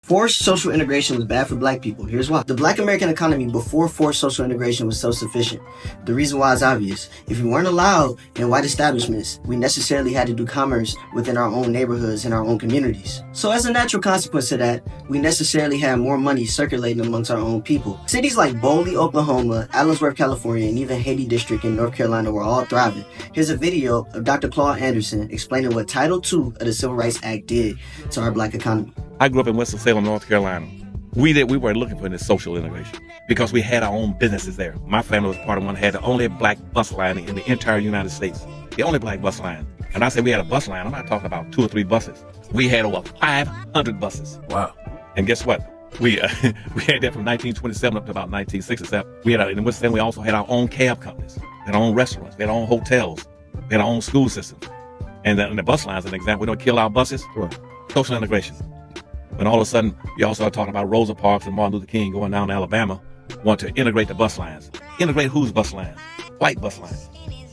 Forced social integration was bad for black people. Here's why. The black American economy before forced social integration was self-sufficient. The reason why is obvious. If we weren't allowed in white establishments, we necessarily had to do commerce within our own neighborhoods and our own communities. So as a natural consequence of that, we necessarily had more money circulating amongst our own people. Cities like Boley, Oklahoma, Allensworth, California, and even Haiti District in North Carolina were all thriving. Here's a video of Dr. Claude Anderson explaining what Title II of the Civil Rights Act did to our black economy. I grew up in Winston-Salem, North Carolina. We were looking for this social integration because we had our own businesses there. My family was part of one that had the only black bus line in the entire United States. The only black bus line. And I said we had a bus line. I'm not talking about 2 or 3 buses. We had over 500 buses. Wow. And guess what? We had that from 1927 up to about 1967. In Winston-Salem, we also had our own cab companies. We had our own restaurants. We had our own hotels. We had our own school systems. And the bus lines, an example, we don't kill our buses. Sure. Social integration. When all of a sudden, you also are talking about Rosa Parks and Martin Luther King going down to Alabama, want to integrate the bus lines. Integrate whose bus lines? White bus lines.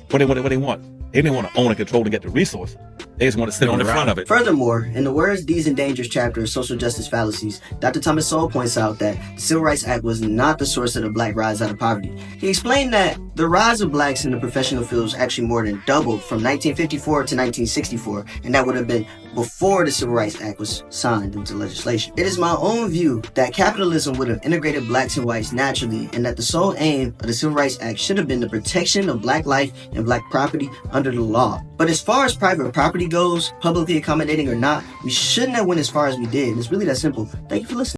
What they want? They didn't want to own and control and get the resource. They just want to sit on the front of it. Furthermore, in the Words, Deeds, and Dangers chapter of Social Justice Fallacies, Dr. Thomas Sowell points out that the Civil Rights Act was not the source of the black rise out of poverty. He explained that the rise of blacks in the professional fields actually more than doubled from 1954 to 1964, and that would have been before the Civil Rights Act was signed into legislation. It is my own view that capitalism would have integrated blacks and whites naturally, and that the sole aim of the Civil Rights Act should have been the protection of black life and black property under the law. But as far as private property goes, publicly accommodating or not, we shouldn't have went as far as we did. It's really that simple. Thank you for listening.